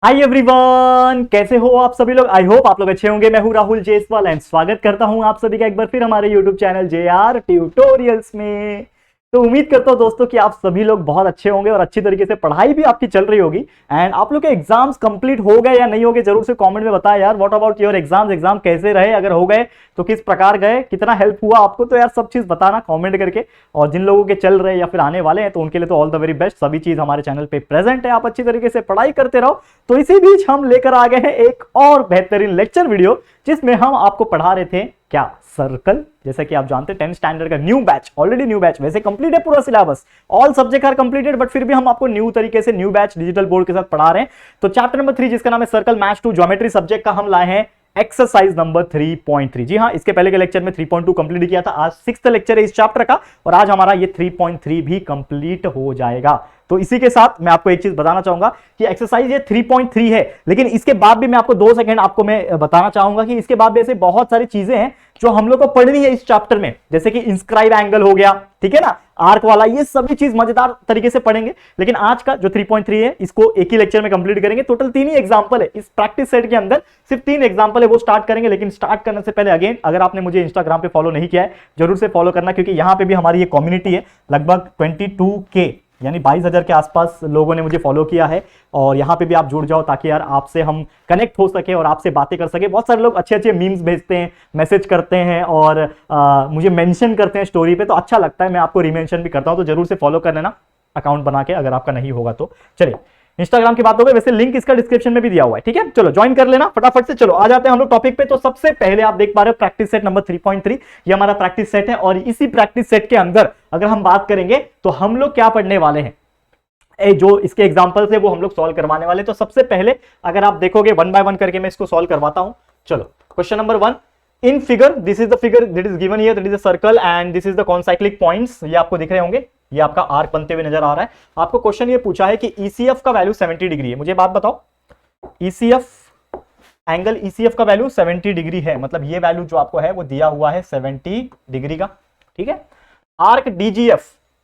Hi everyone, कैसे हो आप सभी लोग। आई होप आप लोग अच्छे होंगे। मैं हूं राहुल जेसवाल एंड स्वागत करता हूं आप सभी का एक बार फिर हमारे यूट्यूब चैनल JR ट्यूटोरियल्स में। तो उम्मीद करता हूं दोस्तों कि आप सभी लोग बहुत अच्छे होंगे और अच्छी तरीके से पढ़ाई भी आपकी चल रही होगी। एंड आप लोग के एग्जाम्स कंप्लीट हो गए या नहीं हो गए जरूर से कमेंट में बताएं यार। व्हाट अबाउट योर एग्जाम कैसे रहे, अगर हो गए तो किस प्रकार गए, कितना हेल्प हुआ आपको, तो यार सब चीज बताना कमेंट करके। और जिन लोगों के चल रहे हैं या फिर आने वाले हैं तो उनके लिए तो ऑल द वेरी बेस्ट। सभी चीज हमारे चैनल पे प्रेजेंट है, आप अच्छी तरीके से पढ़ाई करते रहो। तो इसी बीच हम लेकर आ गए हैं एक और बेहतरीन लेक्चर वीडियो जिसमें हम आपको पढ़ा रहे थे क्या, सर्कल। जैसा कि आप जानते हैं 10th स्टैंडर्ड का new batch, already new batch वैसे कंप्लीट है पूरा syllabus, all subject are completed, but फिर भी हम आपको न्यू तरीके से न्यू बैच डिजिटल बोर्ड के साथ पढ़ा रहे हैं। तो चैप्टर नंबर 3 जिसका नाम है circle match to geometry subject का हम लाए हैं एक्सरसाइज नंबर 3.3। जी हाँ, इसके पहले के लेक्चर में 3.2 कंप्लीट किया था। आज 6th लेक्चर है इस चैप्टर का और आज हमारा ये 3.3 भी कंप्लीट हो जाएगा। तो इसी के साथ मैं आपको एक चीज बताना चाहूंगा कि एक्सरसाइज ये 3.3 है, लेकिन इसके बाद भी मैं आपको 2 सेकंड आपको मैं बताना चाहूंगा कि इसके बाद भी ऐसे बहुत सारी चीजें हैं जो हम लोग को पढ़नी है इस चैप्टर में, जैसे कि इंस्क्राइब एंगल हो गया, ठीक है ना, आर्क वाला, ये सभी चीज मजेदार तरीके से पढ़ेंगे। लेकिन आज का जो 3.3 है इसको एक ही लेक्चर में कंप्लीट करेंगे। टोटल 3 ही एग्जांपल है इस प्रैक्टिस सेट के अंदर, सिर्फ 3 एग्जांपल है, वो स्टार्ट करेंगे। लेकिन स्टार्ट करने से पहले अगेन, अगर आपने मुझे इंस्टाग्राम पे फॉलो नहीं किया है जरूर से फॉलो करना, क्योंकि यहां पे भी हमारी ये कम्युनिटी है। लगभग 22K यानी 22,000 के आसपास लोगों ने मुझे फॉलो किया है और यहाँ पे भी आप जुड़ जाओ ताकि यार आपसे हम कनेक्ट हो सके और आपसे बातें कर सके। बहुत सारे लोग अच्छे अच्छे मीम्स भेजते हैं, मैसेज करते हैं और मुझे मेंशन करते हैं स्टोरी पे, तो अच्छा लगता है। मैं आपको रिमेंशन भी करता हूँ, तो जरूर से फॉलो कर लेना अकाउंट बना के, अगर आपका नहीं होगा तो। चलिए, इंस्टाग्राम की बात हो गई, वैसे लिंक इसका डिस्क्रिप्शन में भी दिया हुआ है, ठीक है। चलो ज्वाइन कर लेना फटाफट से। चलो आ जाते हैं हम लोग टॉपिक पे। तो सबसे पहले आप देख पा रहे हो प्रैक्टिस सेट नंबर 3.3, ये हमारा प्रैक्टिस सेट है। और इसी प्रैक्टिस सेट के अंदर अगर हम बात करेंगे तो हम लोग क्या पढ़ने वाले हैं, जो इसके एग्जांपल्स है वो हम लोग सॉल्व करवाने वाले। तो सबसे पहले अगर आप देखोगे 1 बाय 1 करके मैं इसको सॉल्व करवाता हूं। चलो, question number 1, in figure this is the figure that is given here, that is a circle and this is the concyclic points. ये आपको दिख रहे होंगे, ये आपका आर्क बनते हुए नजर आ रहा है। आपको क्वेश्चन ये पूछा है कि ECF का वैल्यू 70 डिग्री है। मुझे बात बताओ, ECF एंगल ECF का वैल्यू 70 डिग्री है, मतलब ये वैल्यू जो आपको है वो दिया हुआ है 70 डिग्री का, ठीक है। आर्क DGF,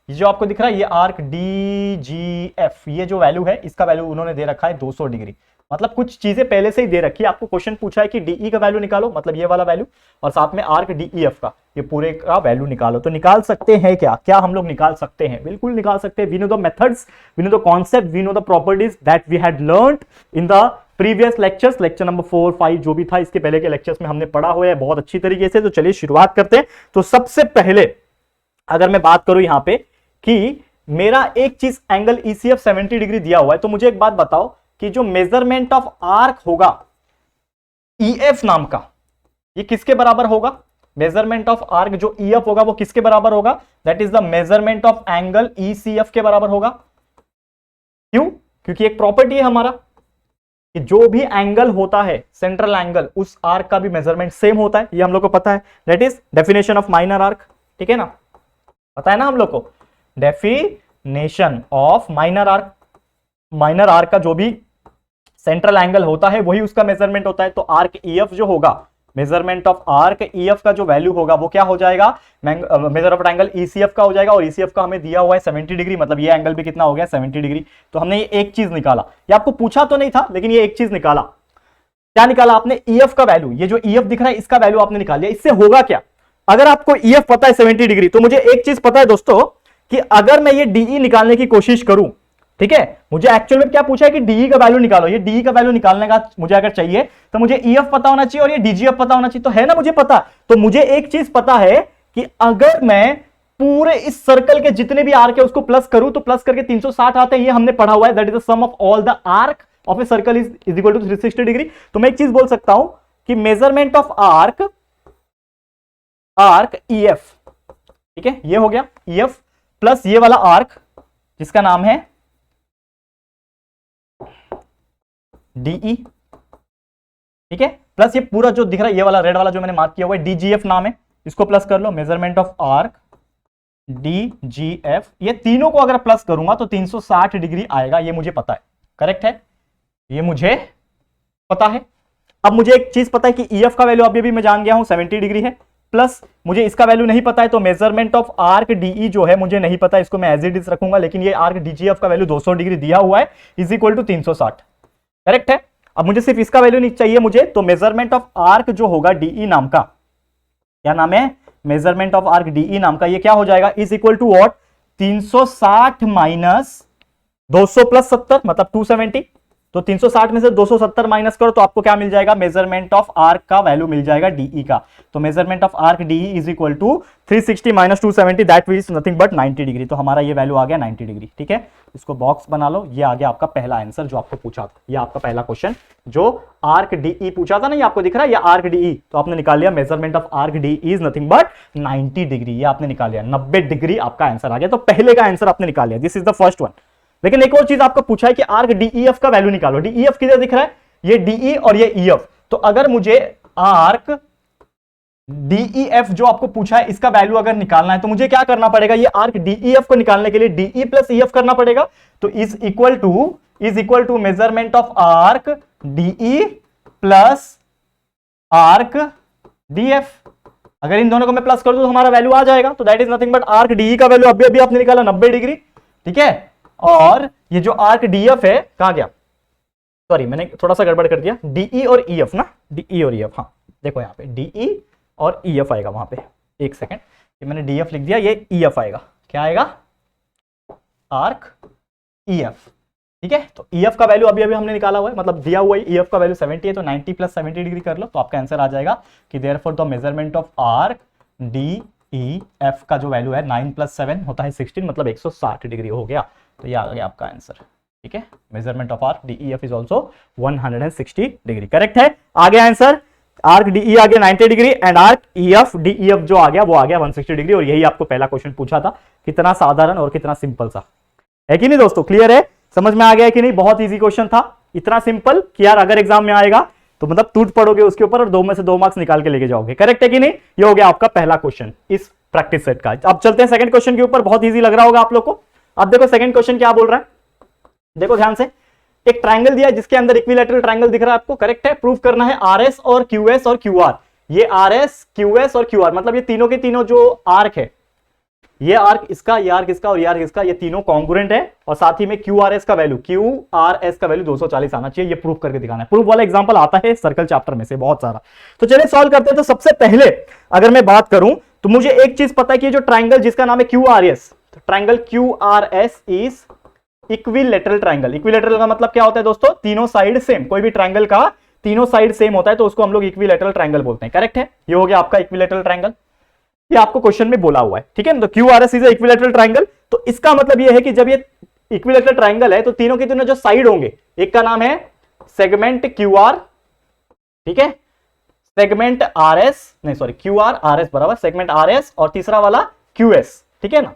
ये जो आपको दिख रहा है ये आर्क DGF, ये जो वैल्यू है इसका वैल्यू उन्होंने दे रखा है 200 डिग्री। मतलब कुछ चीजें पहले से ही दे रखी है। आपको क्वेश्चन पूछा है कि DE का वैल्यू निकालो, मतलब ये वाला वैल्यू, और साथ में आर्क DEF का ये पूरे का वैल्यू निकालो। तो निकाल सकते हैं क्या, क्या हम लोग निकाल सकते हैं? बिल्कुल निकाल सकते हैं। We know the methods, we know the concept, we know the properties that we had learned in the previous lectures. Lecture number 4, 5 जो भी था इसके पहले के लेक्चर्स में हमने पढ़ा हुआ है बहुत अच्छी तरीके से। तो चलिए शुरुआत करते हैं। तो सबसे पहले अगर मैं बात करूं यहां पे कि मेरा एक चीज एंगल ECF 70 डिग्री दिया हुआ है, तो मुझे एक बात बताओ कि जो मेजरमेंट ऑफ आर्क होगा EF नाम का, ये किसके बराबर होगा? मेजरमेंट ऑफ आर्क जो EF होगा वो किसके बराबर होगा? That is the measurement of angle ECF के बराबर होगा। क्यों? क्योंकि एक प्रॉपर्टी है हमारा कि जो भी एंगल होता है सेंट्रल एंगल, उस आर्क का भी मेजरमेंट सेम होता है, ये हम लोग को पता है। That is definition of minor arc, ठीक है ना, पता है ना हम लोग को, definition of minor arc. Minor arc का जो भी सेंट्रल एंगल होता है वही उसका मेजरमेंट होता है। तो आर्क EF जो होगा, मेजरमेंट ऑफ आर्क EF का जो वैल्यू होगा वो क्या हो जाएगा? मेजर ऑफ एंगल ECF का हो जाएगा। और ECF का हमें दिया हुआ है 70 डिग्री, मतलब ये एंगल भी कितना हो गया? 70 डिग्री। तो हमने ये एक चीज निकाला, ये आपको पूछा तो नहीं था लेकिन ये एक चीज निकाला। क्या निकाला आपने? EF का वैल्यू, ये जो EF दिख रहा है इसका वैल्यू आपने निकाल लिया। इससे होगा क्या? अगर आपको EF पता है 70 डिग्री, तो मुझे एक चीज पता है दोस्तों कि अगर मैं ये DE निकालने की कोशिश करूं, ठीक है, मुझे एक्चुअल में क्या पूछा है कि DE का वैल्यू निकालो। ये DE का वैल्यू निकालने का मुझे अगर चाहिए तो मुझे EF पता होना चाहिए और ये DGF पता होना चाहिए, तो है ना मुझे पता। तो मुझे एक चीज पता है कि अगर मैं पूरे इस सर्कल के जितने भी आर्क है उसको प्लस करूं तो प्लस करके 360 आते हैं, ये हमने पढ़ा हुआ है। That is the sum of all the arc of a circle is equal to 360 degree. तो मैं एक चीज बोल सकता हूं कि मेजरमेंट ऑफ आर्क EF, ठीक है, ये हो गया EF प्लस ये वाला आर्क जिसका नाम है DE, ठीक है, प्लस ये पूरा जो दिख रहा है ये वाला रेड वाला जो मैंने मार्क किया हुआ है DGF नाम है, इसको प्लस कर लो। मेजरमेंट ऑफ आर्क DGF, ये तीनों को अगर प्लस करूंगा तो 360 डिग्री आएगा, ये मुझे पता है, करेक्ट है, ये मुझे पता है। अब मुझे एक चीज पता है कि EF का वैल्यू अभी भी मैं जान गया हूं 70 डिग्री है, प्लस मुझे इसका वैल्यू नहीं पता है, तो मेजरमेंट ऑफ आर्क DE जो है मुझे नहीं पता, इसको मैं एज इट इज रखूंगा। लेकिन ये आर्क DGF का वैल्यू 200 डिग्री दिया हुआ है, इज इक्वल टू 360। करेक्ट है। अब मुझे सिर्फ इसका वैल्यू नहीं चाहिए मुझे, तो मेजरमेंट ऑफ आर्क जो होगा डीई नाम का, क्या नाम है, मेजरमेंट ऑफ आर्क डीई नाम का, ये क्या हो जाएगा, is equal to what, 360 minus 200 plus 70 मतलब 270। तो 360 में से 270 माइनस करो तो आपको क्या मिल जाएगा, मेजरमेंट ऑफ आर्क का वैल्यू मिल जाएगा डीई का। तो measurement of arc DE is equal to 360 minus 270 that is nothing but 90 degree. तो हमारा ये वैल्यू आ गया 90 डिग्री। ठीक है, इसको बॉक्स बना लो, ये आ गया आपका पहला आंसर जो आपको पूछा था, ये आपका पहला क्वेश्चन जो आर्क डीई पूछा था ना, ये आपको दिख रहा है, ये आर्क डीई, तो आपने निकाल लिया measurement of arc DE is nothing but 90 degree, ये आपने निकाल लिया, 90 डिग्री आपका आंसर आ गया। तो पहले का आंसर आपने निकाल लिया, this is the first one. लेकिन एक और चीज आपको पूछा है कि आर्क डीईएफ का वैल्यू निकालो। डीईएफ किधर दिख रहा है, ये डीई और ये ईएफ। तो अगर मुझे आर्क डीईएफ जो आपको पूछा है इसका वैल्यू अगर निकालना है तो मुझे क्या करना पड़ेगा, ये आर्क डीईएफ को निकालने के लिए डीई प्लस ईएफ करना पड़ेगा। तो is equal to measurement of arc DE plus arc DF. अगर इन दोनों को मैं प्लस कर दूं तो हमारा वैल्यू आ जाएगा। तो that is nothing but arc DE का वैल्यू अभी अभी आपने निकाला 90 डिग्री। ठीक है, और ये जो आर्क डीएफ है कहां गया, सॉरी मैंने थोड़ा सा गड़बड़ कर दिया, डीई और ईएफ ना, डीई और ईएफ, हाँ देखो यहां पे डीई और ईएफ आएगा वहां पे, एक सेकंड, ये मैंने डीएफ लिख दिया, ये ईएफ आएगा, क्या आएगा, आर्क ईएफ। ठीक है, तो ईएफ का वैल्यू अभी अभी हमने निकाला हुआ है, मतलब दिया हुआ है ईएफ का वैल्यू 70 है, तो 90 प्लस 70 डिग्री कर लो तो आपका आंसर आ जाएगा कि therefore the measurement of arc DEF का जो वैल्यू है 9 प्लस 7 होता है 16, मतलब 160 डिग्री हो गया। तो ये आ गया आपका आंसर। ठीक है, measurement of arc DEF is also 160 degree, correct है। आ गया आंसर, आर्क डीई आ गया 90 degree and arc EF DEF जो आ गया वो आ गया 160 डिग्री। और यही आपको पहला क्वेश्चन पूछा था, कितना साधारण और कितना सिंपल सा है कि नहीं दोस्तों, क्लियर है, समझ में आ गया कि नहीं। बहुत इजी क्वेश्चन था, इतना सिंपल कि यार अगर एग्जाम में आएगा तो मतलब टूट पड़ोगे उसके ऊपर और 2 में से 2 मार्क्स निकाल के लेके जाओगे, करेक्ट है कि नहीं। ये हो गया आपका पहला क्वेश्चन इस प्रैक्टिस सेट का। अब चलते हैं सेकंड क्वेश्चन के ऊपर, बहुत इजी लग रहा होगा आप लोग को। अब देखो सेकंड क्वेश्चन क्या बोल रहा है, देखो ध्यान से, एक ट्राइंगल दिया है जिसके अंदर इक्विलैटरल ट्राइंगल दिख रहा है आपको, करेक्ट है। प्रूव करना है आरएस और क्यूएस और क्यूआर। ये आरएस क्यूएस और क्यूआर मतलब ये तीनों के तीनों जो आर्क है, ये आर्क इसका, ये आर्क इसका और ये आर्क इसका, ये तीनों कॉन्ग्रुएंट है। और साथ ही में क्यूआरएस का वैल्यू, क्यूआरएस का वैल्यू 240 आना चाहिए, ये प्रूव करके दिखाना है। प्रूफ वाला एग्जांपल आता है सर्कल चैप्टर में से बहुत सारा। तो चलिए सॉल्व करते हैं। तो सबसे पहले अगर मैं बात करूं तो मुझे एक चीज पता है कि जो ट्राइंगल जिसका नाम है क्यूआरएस, तो triangle QRS is equilateral triangle. Equilateral का मतलब क्या होता है दोस्तों, तीनों साइड सेम। कोई भी ट्राइंगल का तीनों साइड सेम होता है तो उसको हम लोग इक्विलैटरल ट्राइंगल बोलते हैं, करेक्ट है। ये हो गया आपका इक्विलैटरल ट्राइंगल, ये आपको क्वेश्चन में बोला हुआ है, ठीक है। तो क्यूआरएस इज इक्विलैटरल ट्राइंगल, तो इसका मतलब ये है कि जब ये इक्विलैटरल ट्राइंगल है तो तीनों के तीनों जो साइड होंगे, एक का नाम है सेगमेंट क्यूआर, ठीक है, सेगमेंट आरएस, नहीं सॉरी क्यूआर आरएस बराबर सेगमेंट आरएस, और तीसरा वाला क्यूएस, ठीक है ना,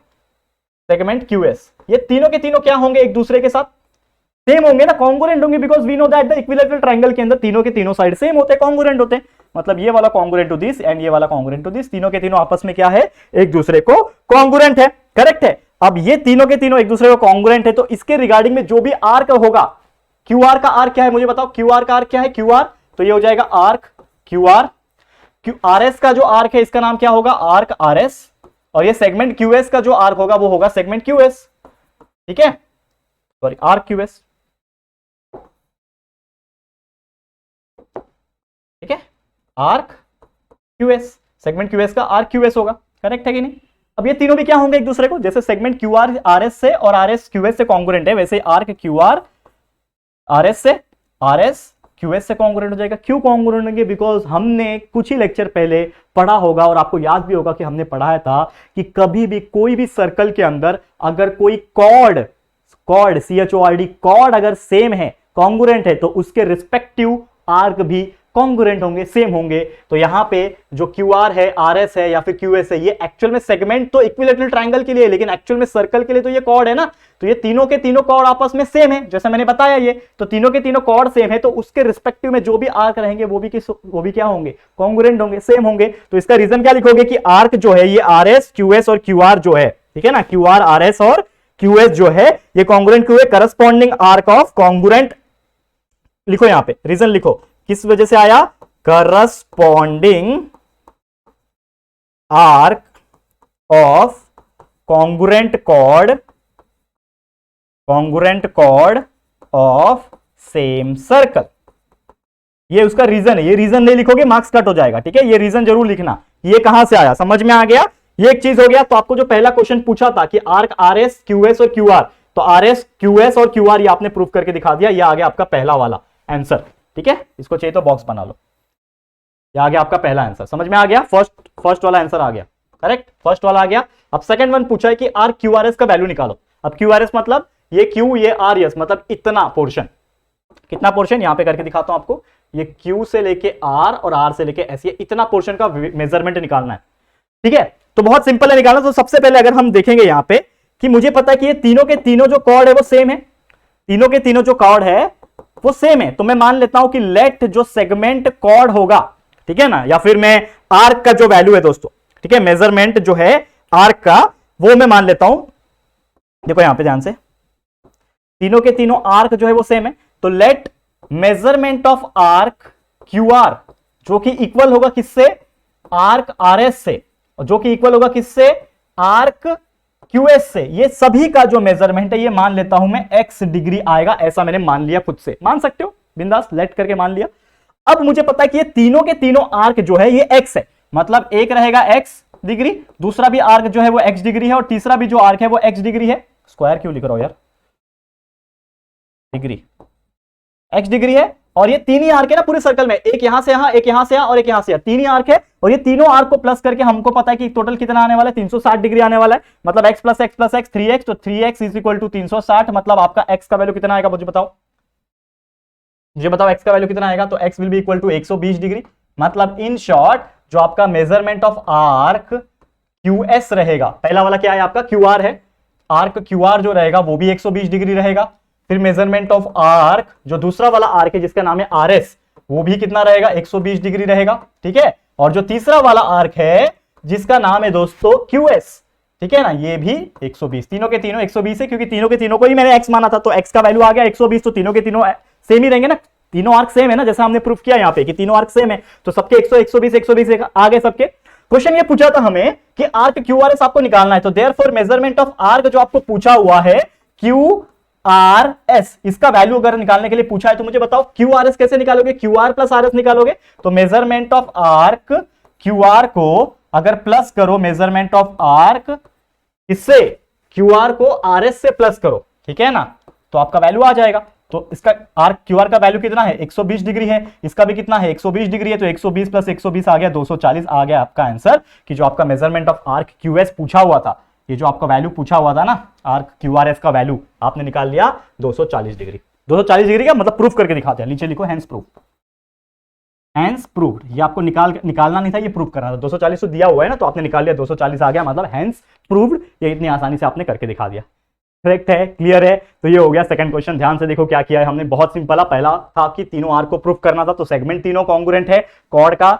सेगमेंट क्यूएस। ये तीनों के तीनों क्या होंगे, एक दूसरे के साथ सेम होंगे ना, कॉन्ग्रुएंट होंगे, because we know that the equilateral triangle के अंदर तीनों के तीनों साइड सेम होते हैं, कॉन्ग्रुएंट होते हैं। मतलब ये वाला कॉन्ग्रुएंट टू दिस एंड ये वाला कॉन्ग्रुएंट टू दिस, तीनों के तीनों आपस में क्या है, एक दूसरे को कॉन्ग्रुएंट है, करेक्ट है। अब ये तीनों के तीनों एक दूसरे को कॉन्ग्रुएंट है, तो इसके रिगार्डिंग में जो भी आर्क होगा, क्यूआर का आर्क क्या है मुझे बताओ, क्यूआर का आर्क क्या है, क्यूआर, तो ये हो जाएगा आर्क क्यूआर। आरएस का जो आर्क है इसका नाम क्या होगा, आर्क आरएस, और ये सेगमेंट क्यूएस का जो आर्क होगा वो होगा सेगमेंट क्यूएस, ठीक है, सॉरी आर्क क्यूएस, ठीक है, आर्क क्यूएस, सेगमेंट क्यूएस का आर्क क्यूएस होगा, करेक्ट है कि नहीं। अब ये तीनों भी क्या होंगे एक दूसरे को, जैसे सेगमेंट क्यूआर आरएस से और आरएस क्यूएस से कॉन्ग्रुएंट है, वैसे आर्क क्यूआर आरएस से, आरएस क्यूएस से कॉन्ग्रुएंट हो जाएगा। क्यों कॉन्ग्रुएंट होंगे, बिकॉज हमने कुछ ही लेक्चर पहले पढ़ा होगा और आपको याद भी होगा कि हमने पढ़ाया था कि कभी भी कोई भी सर्कल के अंदर अगर कोई कॉर्ड CHORD कॉर्ड अगर सेम है, कॉन्ग्रुएंट है, तो उसके रिस्पेक्टिव आर्क भी कॉन्ग्रुएंट होंगे, सेम होंगे। तो यहां पे जो क्यूआर है, आरएस है या फिर क्यूएस है, ये एक्चुअल में सेगमेंट तो इक्विलैटरल ट्रायंगल के लिए, लेकिन एक्चुअल में सर्कल के लिए तो ये कॉर्ड है ना, तो ये तीनों के तीनों कॉर्ड आपस में सेम है, जैसा मैंने बताया ये, तो तीनों के तीनों कॉर्ड सेम है, तो उसके रिस्पेक्टिव में जो भी आर्क रहेंगे वो भी क्या होंगे, कॉन्ग्रुएंट होंगे, सेम होंगे। तो इसका रीजन क्या लिखोगे कि आर्क जो है ये आरएस क्यूएस और क्यूआर जो है, ठीक है ना, क्यूआर आरएस और क्यूएस जो है ये कॉन्ग्रुएंट क्यों है, करस्पॉन्डिंग आर्क ऑफ कॉन्ग्रुएंट, लिखो यहां पे रीजन लिखो, किस वजह से आया, corresponding arc of congruent chord of same circle. ये उसका रीजन है, ये रीजन नहीं लिखोगे मार्क्स कट हो जाएगा, ठीक है। ये रीजन जरूर लिखना, ये कहां से आया, समझ में आ गया। ये एक चीज हो गया। तो आपको जो पहला क्वेश्चन पूछा था कि arc R S Q S और क्यू आर, तो आर एस क्यू एस और क्यू आर ये आपने प्रूफ करके दिखा दिया। ये आ गया आपका पहला वाला आंसर, ठीक है। इसको चाहिए तो बॉक्स बना लो, ये आ गया आपका पहला आंसर, समझ में आ गया। फर्स्ट वाला आंसर आ गया, करेक्ट, फर्स्ट वाला आ गया। अब सेकंड वन पूछा है कि आर क्यू आर एस का वैल्यू निकालो। अब क्यू आर एस मतलब ये क्यू ये आर एस, मतलब इतना पोर्शन, कितना पोर्शन यहां पे करके दिखाता हूं आपको। ये क्यू से लेके आर और आर से लेके एस, ये इतना पोर्शन का मेजरमेंट निकालना है, ठीक है। तो बहुत सिंपल है निकालना। तो सबसे पहले अगर हम देखेंगे यहां पे कि मुझे पता है कि ये तीनों के तीनों जो कॉर्ड है वो सेम है, तीनों के तीनों जो कॉर्ड है वो सेम है। तो मैं मान लेता हूं कि लेट जो सेगमेंट कॉर्ड होगा, ठीक है ना, या फिर मैं आर्क का जो वैल्यू है दोस्तों, ठीक है, मेजरमेंट जो है आर्क का, वो मैं मान लेता हूं। देखो यहां पे ध्यान से, तीनों के तीनों आर्क जो है वो सेम है। तो let measurement of arc Q R, जो कि इक्वल होगा किससे, आर्क आर एस से, और जो कि इक्वल होगा किससे, आर्क क्यू एस से। ये सभी का जो मेजरमेंट है ये मान लेता हूं मैं x डिग्री आएगा, ऐसा मैंने मान लिया, खुद से मान सकते हो बिंदास, लेट करके मान लिया। अब मुझे पता है कि ये तीनों के तीनों आर्क जो है ये x है, मतलब एक रहेगा x डिग्री, दूसरा भी आर्क जो है वो x डिग्री है, और तीसरा भी जो आर्क है वो x डिग्री है। स्क्वायर क्यों लिख रहा हो यार, डिग्री, x डिग्री है। और ये तीन ही आर्क है ना पूरे सर्कल में, एक यहां से यहां, एक यहां से यहां और एक यहां से यहां, तीन ही आर्क है। और ये तीनों आर्क को प्लस करके हमको पता है कि टोटल कितना आने वाला है, 360 डिग्री आने वाला है। मतलब x plus x plus x 3x, तो 3x इज इक्वल टू 360। मतलब आपका x का वैल्यू कितना आएगा मुझे बताओ, मुझे बताओ x का वैल्यू कितना आएगा। तो x will be equal to 120 degree. मतलब इन शॉर्ट जो आपका मेजरमेंट ऑफ आर्क QS रहेगा, पहला वाला क्या है आपका QR है, आर्क QR जो रहेगा वो भी 120 डिग्री रहेगा। फिर मेजरमेंट ऑफ आर्क जो दूसरा वाला आर्क है जिसका नाम है RS, वो भी कितना रहेगा, 120 डिग्री रहेगा, ठीक है। और जो तीसरा वाला आर्क है जिसका नाम है दोस्तों QS, ठीक है ना, ये भी 120, तीनों के तीनों 120 है, क्योंकि तीनों के तीनों को ही मैंने x माना था, तो x का वैल्यू आ गया 120। तो तीनों के तीनों सेम ही रहेंगे ना, तीनों आर्क सेम है ना, जैसा हमने प्रूफ किया यहाँ पे कि तीनों आर्क सेम है, तो सबके 120 120 आ गए सबके। क्वेश्चन ये पूछा था हमें कि आर्क QRS आपको निकालना है, तो देयरफॉर मेजरमेंट ऑफ आर्क जो आपको पूछा हुआ है QRS, इसका वैल्यू अगर निकालने के लिए पूछा है तो मुझे बताओ QRS कैसे निकालोगे, QR प्लस RS निकालोगे। तो मेजरमेंट ऑफ आर्क QR को अगर प्लस करो, मेजरमेंट ऑफ आर्क इससे QR को RS से प्लस करो, ठीक है ना, तो आपका वैल्यू आ जाएगा। तो इसका आर्क QR का वैल्यू कितना है, 120 डिग्री है, इसका भी कितना है 120 डिग्री है, तो 120 प्लस 120 आ गया 240, आ गया आपका आंसर कि जो आपका मेजरमेंट ऑफ आर्क QS पूछा हुआ था, ये जो आपका वैल्यू पूछा हुआ था ना आर्क QRS का वैल्यू, आपने निकाल लिया 240 डिग्री। 240 डिग्री का मतलब प्रूफ करके दिखाते हैं, नीचे लिखो हैंस प्रूफ, हैंस प्रूव्ड। ये आपको निकालना नहीं था, ये प्रूफ करना था। 240 तो दिया हुआ है ना, तो आपने निकाल लिया, 240 आ गया, मतलब हैंस प्रूव्ड। ये इतनी आसानी से आपने करके दिखा दिया, करेक्ट है, क्लियर है। तो ये हो गया सेकंड क्वेश्चन। ध्यान से देखो क्या किया है हमने, बहुत सिंपल है। पहला था कि तीनों आर्क को प्रूफ करना था, तो सेगमेंट तीनों कॉन्ग्रुएंट है कॉर्ड का,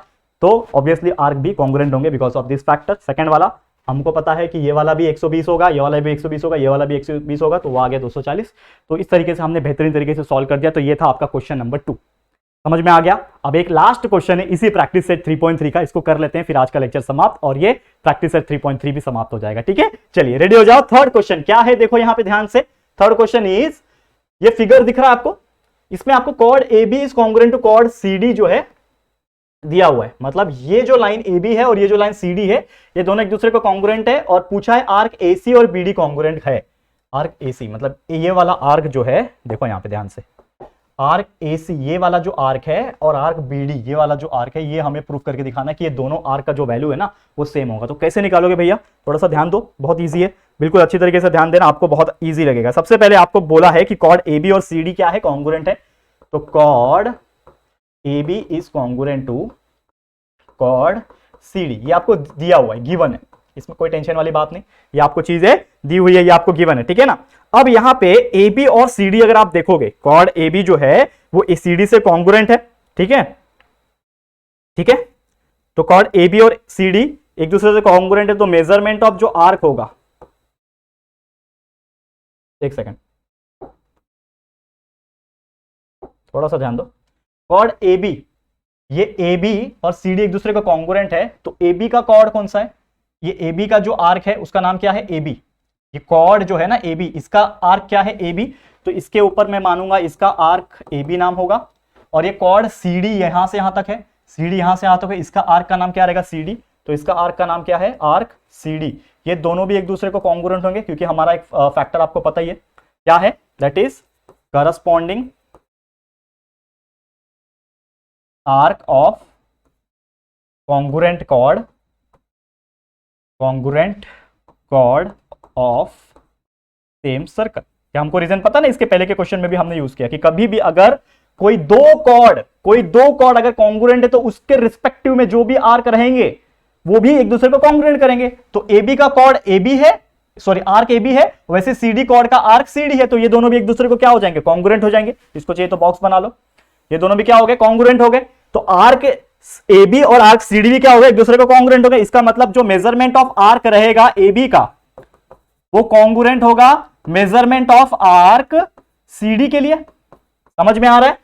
तो ऑब्वियसली आर्क भी कॉन्ग्रुएंट होंगे because of this factor. Second वाला हमको पता है कि ये वाला भी 120 होगा, ये वाला भी 120 होगा, ये वाला भी 120 होगा, तो वो आ गया 240। तो इस तरीके से हमने बेहतरीन तरीके से सॉल्व कर दिया। तो ये था आपका क्वेश्चन नंबर 2, समझ में आ गया। अब एक लास्ट क्वेश्चन है इसी प्रैक्टिस सेट 3.3 का, इसको कर लेते हैं, फिर आज का लेक्चर समाप्त और ये प्रैक्टिस सेट 3.3 भी समाप्त हो जाएगा, ठीक है। चलिए रेडी हो जाओ। थर्ड क्वेश्चन क्या है, देखो यहां पे ध्यान से। थर्ड क्वेश्चन इज, ये फिगर दिख रहा है आपको, इसमें आपको chord AB is congruent to chord CD जो है दिया हुआ है। मतलब ये जो लाइन AB है और ये जो लाइन CD है, ये दोनों एक दूसरे को कॉन्ग्रुएंट है, और पूछा है आर्क AC और BD कॉन्ग्रुएंट है। आर्क AC मतलब ये वाला आर्क जो है, देखो यहां पे ध्यान से, आर्क AC ये वाला जो आर्क है और आर्क BD ये वाला जो आर्क है, ये हमें प्रूफ करके दिखाना है कि ये दोनों आर्क का जो वैल्यू है ना वो सेम होगा। तो कैसे निकालोगे भैया, थोड़ा सा ध्यान दो, बहुत इजी है, बिल्कुल अच्छी तरीके से ध्यान देना, आपको बहुत इजी लगेगा। सबसे पहले आपको बोला है कि कॉर्ड AB और CD क्या है, कॉन्ग्रुएंट है। तो chord AB is congruent to chord CD, ये आपको दिया हुआ है, गिवन है, इसमें कोई टेंशन वाली बात नहीं, ये आपको चीजें दी हुई है, ये आपको गिवन है, ठीक है ना। अब यहां पे AB और CD अगर आप देखोगे, कॉर्ड AB जो है वो CD से कॉन्ग्रुएंट है, ठीक है, ठीक है। तो कॉर्ड AB और CD एक दूसरे से कॉन्ग्रुएंट है, तो मेजरमेंट ऑफ जो आर्क होगा, एक सेकंड थोड़ा सा ध्यान दो, कॉर्ड AB, ये AB और CD एक दूसरे का कॉन्ग्रुएंट है, तो AB का कॉर्ड कौन सा है, ये AB का जो आर्क है उसका नाम क्या है AB, ये कॉर्ड जो है ना AB, इसका आर्क क्या है AB, तो इसके ऊपर मैं मानूंगा इसका आर्क ए बी नाम होगा, और ये कॉर्ड सी डी यहां से यहां तक है, सी डी यहां से यहां तक है, इसका आर्क का नाम क्या रहेगा सी डी, तो इसका आर्क का नाम क्या है आर्क सी डी। ये दोनों भी एक दूसरे को कॉन्ग्रुएंट होंगे क्योंकि हमारा एक फैक्टर आपको पता ही है क्या है, that is corresponding arc of congruent chord of same circle. क्या हमको रीजन पता ना, इसके पहले के क्वेश्चन में भी हमने यूज किया कि कभी भी अगर कोई दो कॉर्ड अगर कॉन्ग्रुएंट है तो उसके रिस्पेक्टिव में जो भी आर्क रहेंगे वो भी एक दूसरे को कॉन्ग्रुएंट करेंगे। तो AB का कॉर्ड AB है, सॉरी आर्क AB है, वैसे CD कॉर्ड का आर्क CD है, तो ये दोनों भी एक दूसरे को क्या हो जाएंगे कॉन्ग्रुएंट हो जाएंगे। इसको चाहिए तो बॉक्स बना लो, ये दोनों भी क्या हो गए कॉन्ग्रुएंट हो गए। तो आर्क AB और आर्क CD भी क्या हो गए एक दूसरे को कॉन्ग्रुएंट हो गए। इसका मतलब जो मेजरमेंट ऑफ आर्क रहेगा AB का वो कॉन्ग्रुएंट होगा मेजरमेंट ऑफ आर्क CD के लिए। समझ में आ रहा है?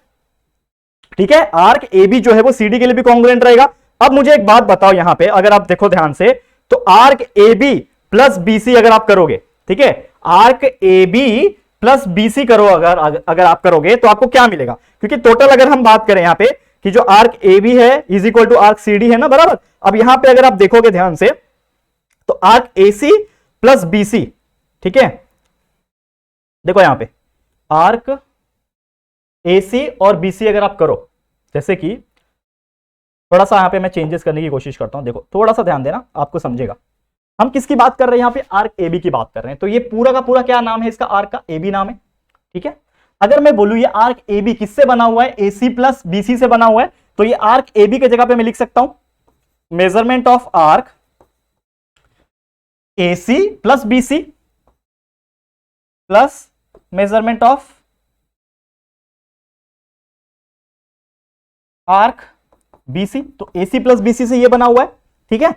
ठीक है, आर्क AB जो है वो CD के लिए भी कॉन्ग्रुएंट रहेगा। अब मुझे एक बात बताओ, यहां पे अगर आप देखो ध्यान से, तो आर्क AB प्लस BC अगर आप करोगे, ठीक है, आर्क AB प्लस BC करो अगर आप करोगे तो आपको क्या मिलेगा, क्योंकि टोटल अगर हम बात करें यहां पे कि जो आर्क AB है is equal to arc CD है ना, बराबर। अब यहां पे अगर आप देखोगे ध्यान से तो आर्क AC प्लस BC, ठीक है, देखो यहां पे आर्क AC और BC अगर आप करो, जैसे कि थोड़ा सा यहां पे मैं चेंजेस करने की कोशिश करता हूं, देखो थोड़ा सा ध्यान देना आपको समझेगा। हम किसकी बात कर रहे हैं यहां पे, आर्क AB की बात कर रहे हैं। तो ये पूरा का पूरा क्या नाम है इसका, आर्क का AB नाम है, ठीक है। अगर मैं बोलूं ये आर्क AB किससे बना हुआ है, AC प्लस BC से बना हुआ है, तो ये आर्क AB की जगह पे मैं लिख सकता हूं measurement of arc AC plus BC plus measurement of arc BC। तो AC प्लस BC से ये बना हुआ है, ठीक है,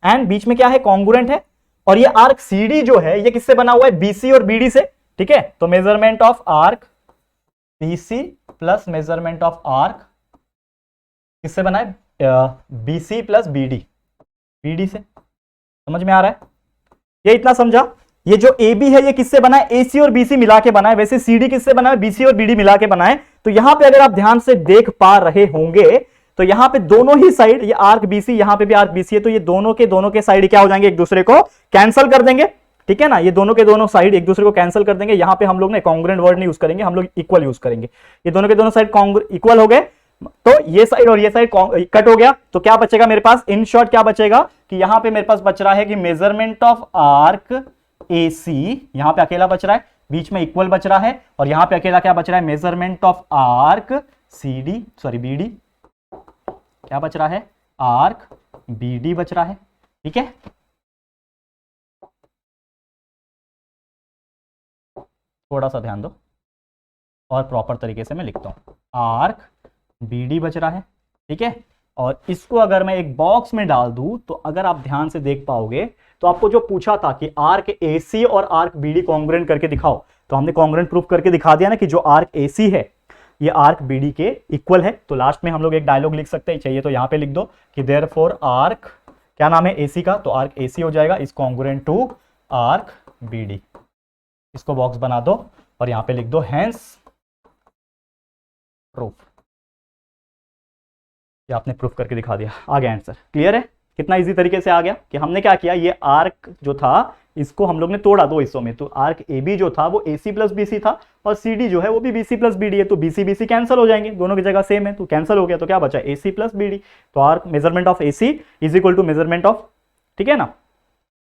एंड बीच में क्या है कॉन्ग्रुएंट है। और ये आर्क CD जो है ये किससे बना हुआ है, BC और BD से, ठीक है। तो measurement of arc BC plus measurement of arc किससे बना है, BC प्लस BD से। समझ में आ रहा है? ये इतना समझा। ये जो AB है ये किससे बना है, AC और BC मिला के बना है, वैसे CD किससे बना है, BC और BD मिला के बना है। तो यहां पे अगर आप ध्यान से देख पा रहे होंगे तो यहां पे दोनों ही साइड, ये आर्क BC यहां पे भी आर्क BC है, तो ये दोनों के साइड क्या हो जाएंगे, एक दूसरे को कैंसिल कर देंगे, ठीक है ना। ये दोनों के दोनों साइड एक दूसरे को कैंसिल कर देंगे। यहां पे हम लोग ने कॉन्ग्रुएंट वर्ड नहीं यूज करेंगे, हम लोग इक्वल यूज करेंगे। ये दोनों के दोनों साइड इक्वल हो गए, तो ये साइड और ये साइड कट हो गया। तो क्या बचेगा मेरे पास, इन शॉर्ट क्या बचेगा कि यहां पे मेरे पास बच रहा है कि मेजरमेंट ऑफ आर्क AC यहां पे अकेला बच रहा है, बीच में इक्वल बच रहा है, और यहां पे अकेला क्या बच रहा है, मेजरमेंट ऑफ आर्क BD क्या बच रहा है, आर्क BD बच रहा है, ठीक है। थोड़ा सा ध्यान दो और प्रॉपर तरीके से मैं लिखता हूं, आर्क BD बच रहा है, ठीक है। और इसको अगर मैं एक बॉक्स में डाल दूं तो अगर आप ध्यान से देख पाओगे तो आपको जो पूछा था कि आर्क AC और आर्क BD कॉन्ग्रुएंट करके दिखाओ, तो हमने कॉन्ग्रुएंट प्रूफ करके दिखा दिया ना कि जो आर्क AC है ये आर्क BD के इक्वल है। तो लास्ट में हम लोग एक डायलॉग लिख सकते हैं, चाहिए तो यहां पे लिख दो कि देयरफॉर आर्क क्या नाम है AC का, तो आर्क AC हो जाएगा is congruent to arc BD। इसको बॉक्स बना दो और यहां पे लिख दो हेंस प्रूफ। ये आपने प्रूफ करके दिखा दिया, आ गया आंसर। क्लियर है? कितना इजी तरीके से आ गया कि हमने क्या किया, ये आर्क जो था इसको हम लोग ने तोड़ा दो हिस्सों में। तो आर्क AB जो था वो AC प्लस BC था, और CD जो है वो भी BC प्लस BD है। तो BC कैंसिल हो जाएंगे, दोनों की जगह सेम है, तो कैंसिल हो गया। तो क्या बचा, AC प्लस BD। तो arc measurement of AC is equal to measurement of, ठीक है ना,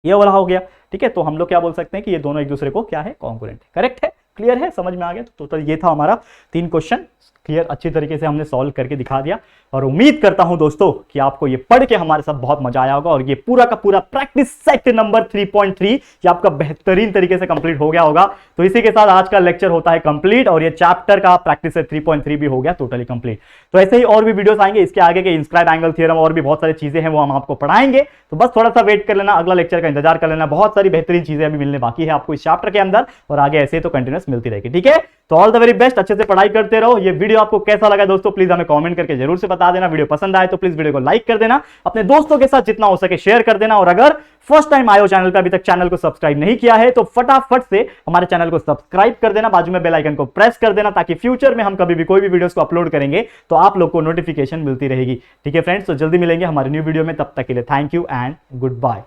ये वाला हो गया, ठीक है। तो हम लोग क्या बोल सकते हैं कि ये दोनों एक दूसरे को क्या है, कॉन्ग्रुएंट है। करेक्ट है? क्लियर है? समझ में आ गया? तो टोटल ये था हमारा 3 क्वेश्चन, क्लियर, अच्छी तरीके से हमने सॉल्व करके दिखा दिया। और उम्मीद करता हूं दोस्तों कि आपको ये पढ़ के हमारे साथ बहुत मजा आया होगा, और ये पूरा का पूरा प्रैक्टिस सेट नंबर 3.3 ये आपका बेहतरीन तरीके से कंप्लीट हो गया होगा। तो इसी के साथ आज का लेक्चर होता है कंप्लीट, और ये चैप्टर का प्रैक्टिस सेट 3.3 भी हो गया टोटली कंप्लीट। तो ऐसे ही और भी वीडियोस आएंगे, इसके आगे के इंस्क्राइब एंगल थ्योरम और भी बहुत सारी चीजें हैं वो हम आपको पढ़ाएंगे। तो बस थोड़ा सा वेट कर लेना, अगला लेक्चर का इंतजार कर लेना, बहुत सारी बेहतरीन चीजें अभी मिलने बाकी है आपको इस चैप्टर के अंदर, और आगे ऐसे तो कंटिन्यूस मिलती रहेगी। ठीक है, तो ऑल द वेरी बेस्ट, अच्छे से पढ़ाई करते रहो। ये वीडियो आपको कैसा लगा दोस्तों प्लीज हमें कमेंट करके जरूर से बता देना। वीडियो पसंद आए तो प्लीज वीडियो को लाइक कर देना, अपने दोस्तों के साथ जितना हो सके शेयर कर देना, और अगर फर्स्ट टाइम आए हो चैनल पे, अभी तक चैनल को सब्सक्राइब नहीं किया है तो फटाफट से हमारे चैनल को सब्सक्राइब कर देना, बाजू में बेल आइकन को प्रेस कर देना, ताकि फ्यूचर में हम कभी भी कोई भी वीडियोस को अपलोड करेंगे तो आप लोग को नोटिफिकेशन मिलती रहेगी। ठीक है फ्रेंड्स, तो जल्दी मिलेंगे हमारे न्यू वीडियो में, तब तक के लिए thank you and good bye.